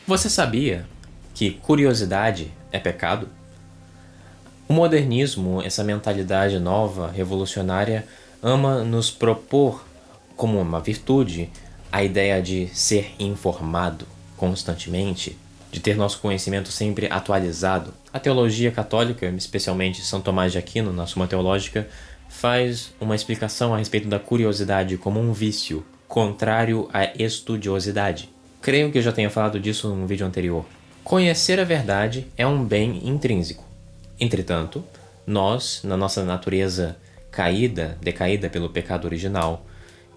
Você sabia que curiosidade é pecado? O modernismo, essa mentalidade nova, revolucionária, ama nos propor como uma virtude a ideia de ser informado constantemente, de ter nosso conhecimento sempre atualizado. A teologia católica, especialmente São Tomás de Aquino, na Suma Teológica, faz uma explicação a respeito da curiosidade como um vício, contrário à estudiosidade. Creio que eu já tenha falado disso num vídeo anterior. Conhecer a verdade é um bem intrínseco. Entretanto, nós, na nossa natureza decaída pelo pecado original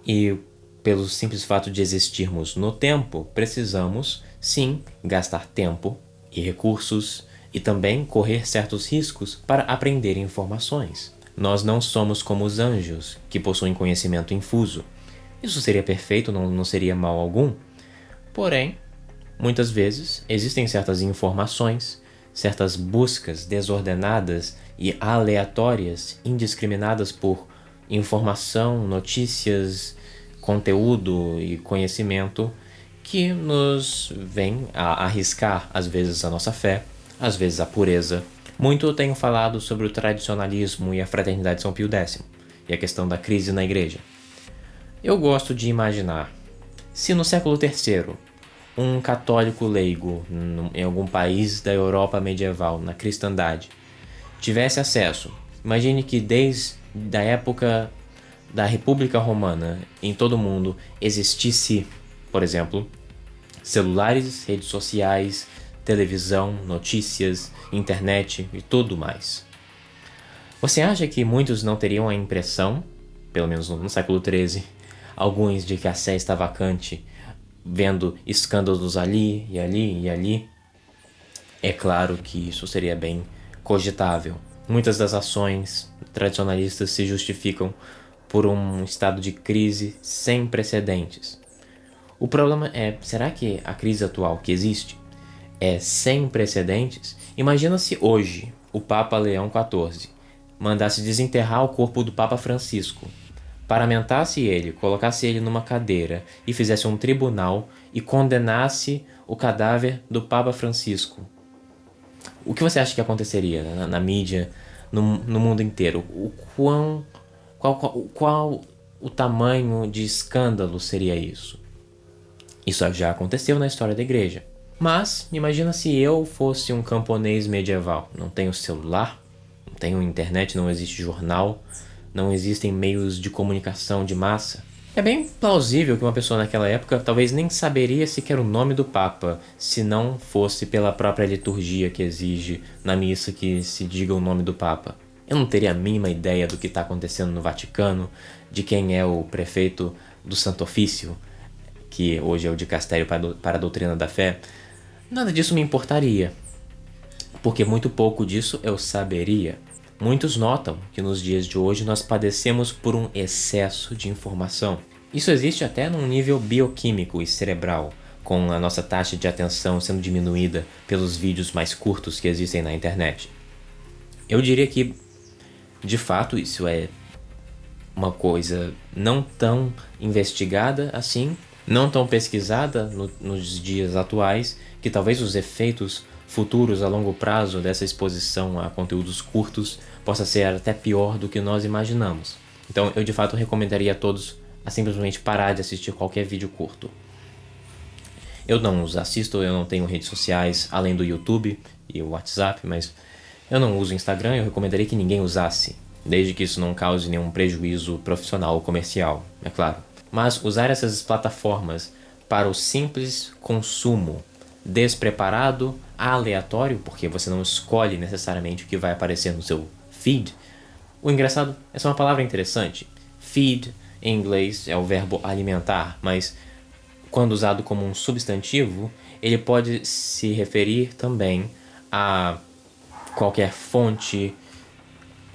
e pelo simples fato de existirmos no tempo, precisamos, sim, gastar tempo e recursos e também correr certos riscos para aprender informações. Nós não somos como os anjos, que possuem conhecimento infuso. Isso seria perfeito, não seria mal algum. Porém, muitas vezes existem certas informações, certas buscas desordenadas e aleatórias, indiscriminadas por informação, notícias, conteúdo e conhecimento que nos vêm a arriscar, às vezes, a nossa fé, às vezes a pureza. Muito tenho falado sobre o tradicionalismo e a fraternidade de São Pio X e a questão da crise na igreja. Eu gosto de imaginar, se no século III, um católico leigo em algum país da Europa medieval, na cristandade, tivesse acesso, imagine que desde a época da República Romana em todo o mundo existisse, por exemplo, celulares, redes sociais, televisão, notícias, internet e tudo mais. Você acha que muitos não teriam a impressão, pelo menos no século XIII, alguns de que a sé está vacante, vendo escândalos ali e ali e ali? É claro que isso seria bem cogitável. Muitas das ações tradicionalistas se justificam por um estado de crise sem precedentes. O problema é, será que a crise atual que existe é sem precedentes? Imagina se hoje o Papa Leão XIV mandasse desenterrar o corpo do Papa Francisco, paramentasse ele, colocasse ele numa cadeira e fizesse um tribunal e condenasse o cadáver do Papa Francisco. O que você acha que aconteceria na mídia, no mundo inteiro? Qual o tamanho de escândalo seria isso? Isso já aconteceu na história da igreja. Mas, imagina se eu fosse um camponês medieval. Não tenho celular, não tenho internet, não existe jornal, não existem meios de comunicação de massa. É bem plausível que uma pessoa naquela época talvez nem saberia sequer o nome do Papa, se não fosse pela própria liturgia que exige na missa que se diga o nome do Papa. Eu não teria a mínima ideia do que está acontecendo no Vaticano, de quem é o prefeito do Santo Ofício, que hoje é o Dicastério para a Doutrina da Fé. Nada disso me importaria, porque muito pouco disso eu saberia. Muitos notam que nos dias de hoje nós padecemos por um excesso de informação. Isso existe até num nível bioquímico e cerebral, com a nossa taxa de atenção sendo diminuída pelos vídeos mais curtos que existem na internet. Eu diria que, de fato, isso é uma coisa não tão investigada assim, não tão pesquisada nos dias atuais, que talvez os efeitos futuros a longo prazo dessa exposição a conteúdos curtos possa ser até pior do que nós imaginamos. Então eu de fato recomendaria a todos a simplesmente parar de assistir qualquer vídeo curto. Eu não os assisto, eu não tenho redes sociais além do YouTube e o WhatsApp, mas eu não uso Instagram, eu recomendaria que ninguém usasse, desde que isso não cause nenhum prejuízo profissional ou comercial, é claro. Mas usar essas plataformas para o simples consumo despreparado, aleatório, porque você não escolhe necessariamente o que vai aparecer no seu feed. O engraçado, essa é uma palavra interessante. Feed, em inglês, é o verbo alimentar, mas quando usado como um substantivo, ele pode se referir também a qualquer fonte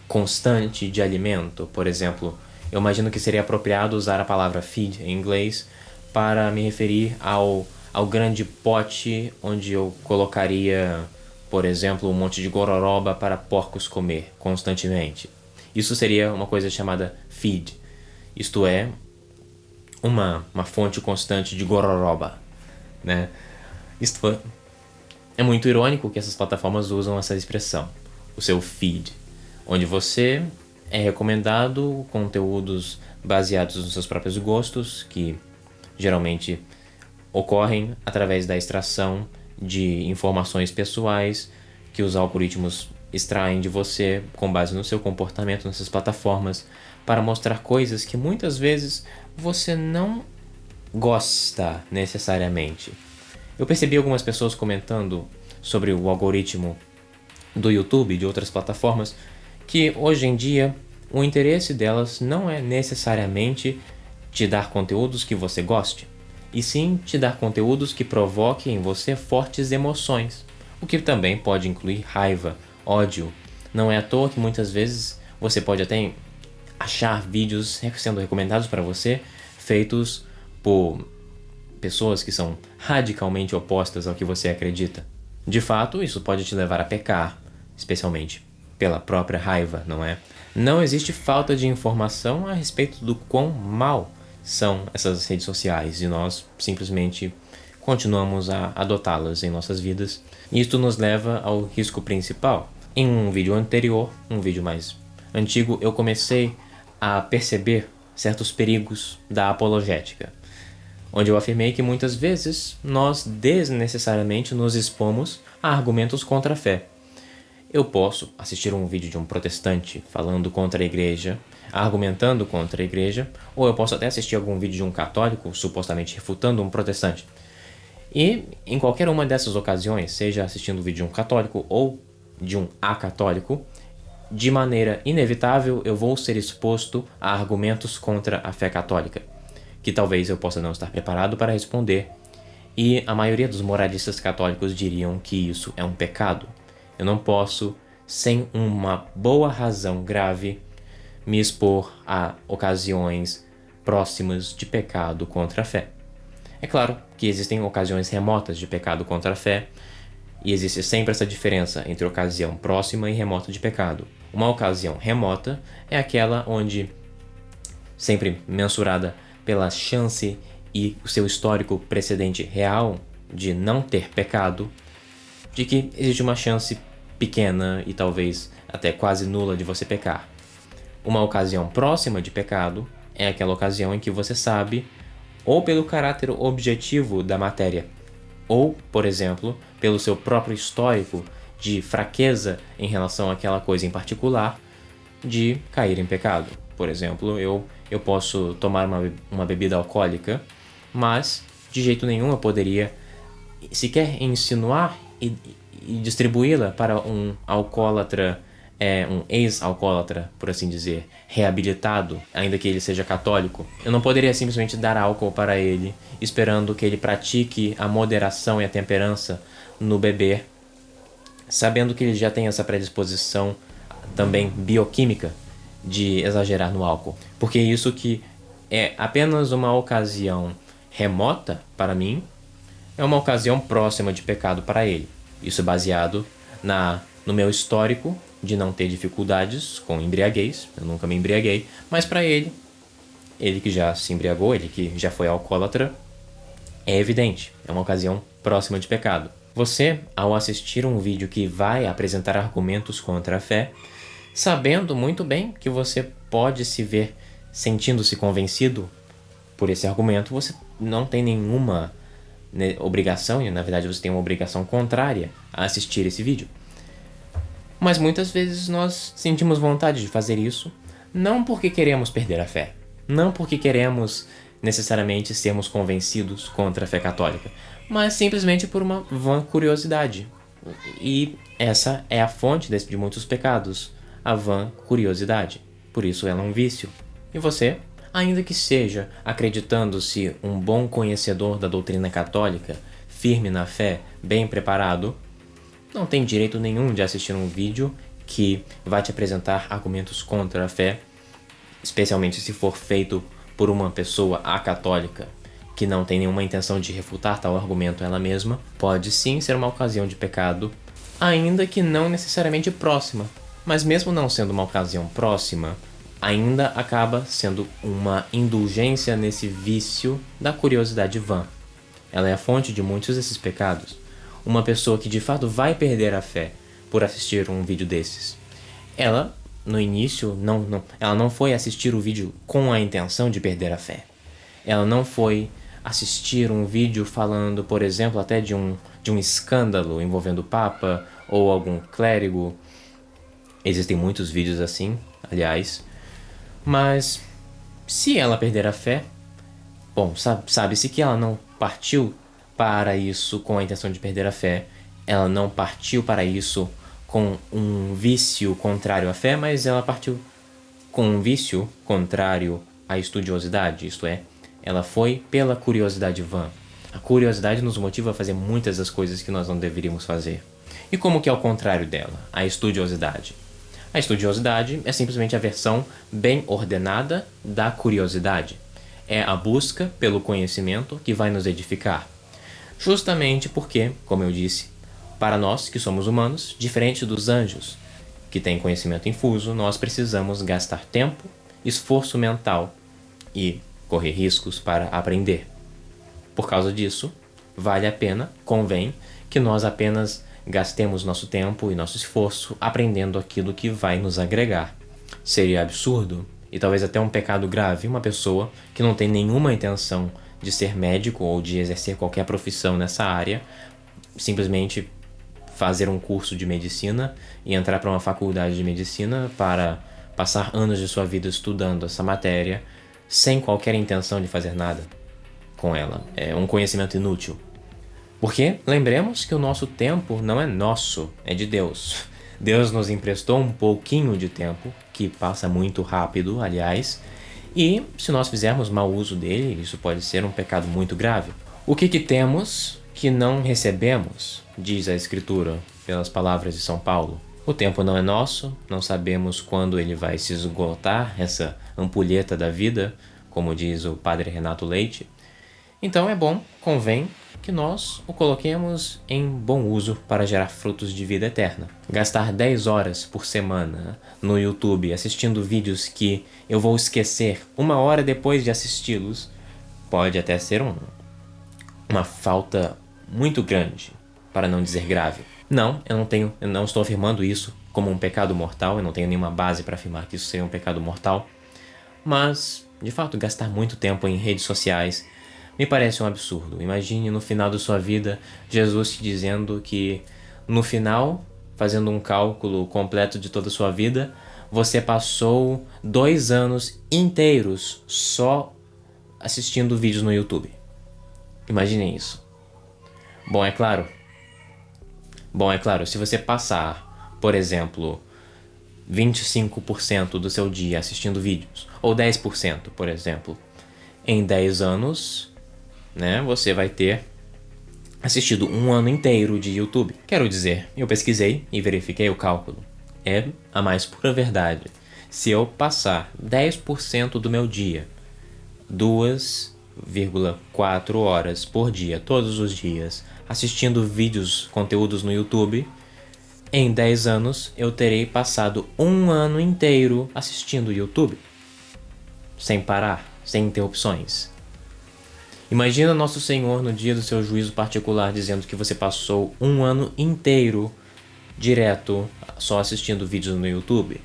constante de alimento. Por exemplo, eu imagino que seria apropriado usar a palavra feed em inglês para me referir ao grande pote onde eu colocaria, por exemplo, um monte de gororoba para porcos comer constantemente. Isso seria uma coisa chamada feed, isto é, uma fonte constante de gororoba, né? Isto é muito irônico que essas plataformas usam essa expressão, o seu feed, onde você é recomendado conteúdos baseados nos seus próprios gostos, que geralmente ocorrem através da extração de informações pessoais que os algoritmos extraem de você com base no seu comportamento nessas plataformas para mostrar coisas que muitas vezes você não gosta necessariamente. Eu percebi algumas pessoas comentando sobre o algoritmo do YouTube e de outras plataformas que hoje em dia o interesse delas não é necessariamente te dar conteúdos que você goste, e sim te dar conteúdos que provoquem em você fortes emoções, o que também pode incluir raiva, ódio. Não é à toa que muitas vezes você pode até achar vídeos sendo recomendados para você feitos por pessoas que são radicalmente opostas ao que você acredita. De fato, isso pode te levar a pecar, especialmente pela própria raiva, não é? Não existe falta de informação a respeito do quão mal são essas redes sociais e nós simplesmente continuamos a adotá-las em nossas vidas. E isto nos leva ao risco principal. Em um vídeo anterior, um vídeo mais antigo, eu comecei a perceber certos perigos da apologética, onde eu afirmei que muitas vezes nós desnecessariamente nos expomos a argumentos contra a fé. Eu posso assistir um vídeo de um protestante falando contra a igreja, argumentando contra a igreja, ou eu posso até assistir algum vídeo de um católico supostamente refutando um protestante. E em qualquer uma dessas ocasiões, seja assistindo o vídeo de um católico ou de um acatólico, de maneira inevitável eu vou ser exposto a argumentos contra a fé católica, que talvez eu possa não estar preparado para responder, e a maioria dos moralistas católicos diriam que isso é um pecado. Eu não posso, sem uma boa razão grave, me expor a ocasiões próximas de pecado contra a fé. É claro que existem ocasiões remotas de pecado contra a fé, e existe sempre essa diferença entre ocasião próxima e remota de pecado. Uma ocasião remota é aquela onde, sempre mensurada pela chance e o seu histórico precedente real de não ter pecado, de que existe uma chance pequena e talvez até quase nula de você pecar. Uma ocasião próxima de pecado é aquela ocasião em que você sabe, ou pelo caráter objetivo da matéria, ou, por exemplo, pelo seu próprio histórico de fraqueza em relação àquela coisa em particular, de cair em pecado. Por exemplo, eu posso tomar uma bebida alcoólica, mas de jeito nenhum eu poderia sequer insinuar e distribuí-la para um alcoólatra, um ex-alcoólatra, por assim dizer, reabilitado, ainda que ele seja católico. Eu não poderia simplesmente dar álcool para ele, esperando que ele pratique a moderação e a temperança no beber, sabendo que ele já tem essa predisposição também bioquímica de exagerar no álcool. Porque isso que é apenas uma ocasião remota para mim, é uma ocasião próxima de pecado para ele. Isso é baseado no meu histórico de não ter dificuldades com embriaguez. Eu nunca me embriaguei, mas para ele que já se embriagou, ele que já foi alcoólatra, é evidente, é uma ocasião próxima de pecado. Você, ao assistir um vídeo que vai apresentar argumentos contra a fé, sabendo muito bem que você pode se ver sentindo-se convencido por esse argumento, você não tem nenhuma obrigação, e na verdade você tem uma obrigação contrária a assistir esse vídeo. Mas muitas vezes nós sentimos vontade de fazer isso, não porque queremos perder a fé, não porque queremos necessariamente sermos convencidos contra a fé católica, mas simplesmente por uma vã curiosidade. E essa é a fonte de muitos pecados, a vã curiosidade. Por isso ela é um vício. E você, ainda que seja acreditando-se um bom conhecedor da doutrina católica, firme na fé, bem preparado, não tem direito nenhum de assistir um vídeo que vai te apresentar argumentos contra a fé, especialmente se for feito por uma pessoa acatólica que não tem nenhuma intenção de refutar tal argumento ela mesma. Pode sim ser uma ocasião de pecado, ainda que não necessariamente próxima. Mas mesmo não sendo uma ocasião próxima, ainda acaba sendo uma indulgência nesse vício da curiosidade vã. ela é a fonte de muitos desses pecados. Uma pessoa que de fato vai perder a fé por assistir um vídeo desses. Ela, no início, ela não foi assistir o vídeo com a intenção de perder a fé. Ela não foi assistir um vídeo falando, por exemplo, até de um escândalo envolvendo o Papa ou algum clérigo. Existem muitos vídeos assim, aliás. Mas se ela perder a fé, bom, sabe-se que ela não partiu para isso com a intenção de perder a fé. Ela não partiu para isso com um vício contrário à fé, mas ela partiu com um vício contrário à estudiosidade, isto é, ela foi pela curiosidade vã. A curiosidade nos motiva a fazer muitas das coisas que nós não deveríamos fazer. E como que é o contrário dela? A estudiosidade. A estudiosidade é simplesmente a versão bem ordenada da curiosidade. É a busca pelo conhecimento que vai nos edificar. Justamente porque, como eu disse, para nós que somos humanos, diferente dos anjos, que têm conhecimento infuso, nós precisamos gastar tempo, esforço mental e correr riscos para aprender. Por causa disso, vale a pena, convém, que nós apenas gastemos nosso tempo e nosso esforço aprendendo aquilo que vai nos agregar. Seria absurdo, e talvez até um pecado grave, uma pessoa que não tem nenhuma intenção de ser médico ou de exercer qualquer profissão nessa área, simplesmente fazer um curso de medicina e entrar para uma faculdade de medicina para passar anos de sua vida estudando essa matéria sem qualquer intenção de fazer nada com ela. É um conhecimento inútil. Porque lembremos que o nosso tempo não é nosso, é de Deus. Deus nos emprestou um pouquinho de tempo, que passa muito rápido, aliás, e se nós fizermos mau uso dele, isso pode ser um pecado muito grave. O que temos que não recebemos, diz a Escritura, pelas palavras de São Paulo. O tempo não é nosso, não sabemos quando ele vai se esgotar, essa ampulheta da vida, como diz o padre Renato Leite. Então é bom, convém, que nós o coloquemos em bom uso para gerar frutos de vida eterna. Gastar 10 horas por semana no YouTube assistindo vídeos que eu vou esquecer 1 hora depois de assisti-los pode até ser uma falta muito grande, para não dizer grave. Não, eu não estou afirmando isso como um pecado mortal, eu não tenho nenhuma base para afirmar que isso seja um pecado mortal, mas, de fato, gastar muito tempo em redes sociais me parece um absurdo. Imagine no final da sua vida, Jesus te dizendo que no final, fazendo um cálculo completo de toda a sua vida, você passou 2 anos inteiros só assistindo vídeos no YouTube. Imaginem isso. Bom, é claro, se você passar, por exemplo, 25% do seu dia assistindo vídeos, ou 10%, por exemplo, em 10 anos, né, você vai ter assistido 1 ano inteiro de YouTube. Quero dizer, eu pesquisei e verifiquei o cálculo. É a mais pura verdade. Se eu passar 10% do meu dia, 2,4 horas por dia, todos os dias, assistindo vídeos, conteúdos no YouTube, em 10 anos eu terei passado 1 ano inteiro assistindo YouTube, sem parar, sem interrupções. Imagina Nosso Senhor no dia do seu juízo particular dizendo que você passou 1 ano inteiro direto só assistindo vídeos no YouTube.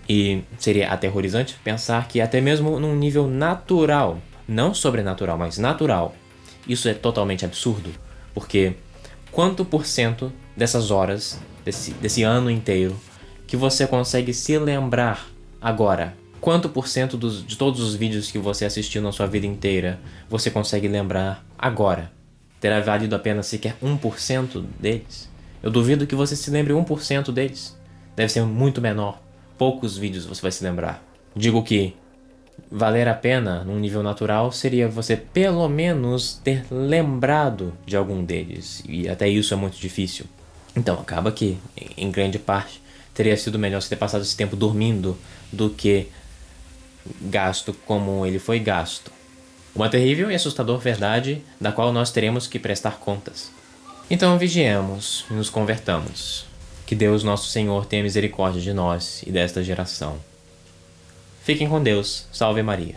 E seria aterrorizante pensar que até mesmo num nível natural, não sobrenatural, mas natural, isso é totalmente absurdo, porque quanto por cento dessas horas, desse ano inteiro, que você consegue se lembrar agora? Quanto por cento de todos os vídeos que você assistiu na sua vida inteira, você consegue lembrar agora? Terá valido apenas sequer 1% deles? Eu duvido que você se lembre 1% deles. Deve ser muito menor. Poucos vídeos você vai se lembrar. Digo que valer a pena, num nível natural, seria você pelo menos ter lembrado de algum deles. E até isso é muito difícil. Então acaba que, em grande parte, teria sido melhor você ter passado esse tempo dormindo do que gasto como ele foi gasto. Uma terrível e assustadora verdade da qual nós teremos que prestar contas. Então vigiemos e nos convertamos. Que Deus nosso Senhor tenha misericórdia de nós e desta geração. Fiquem com Deus. Salve Maria.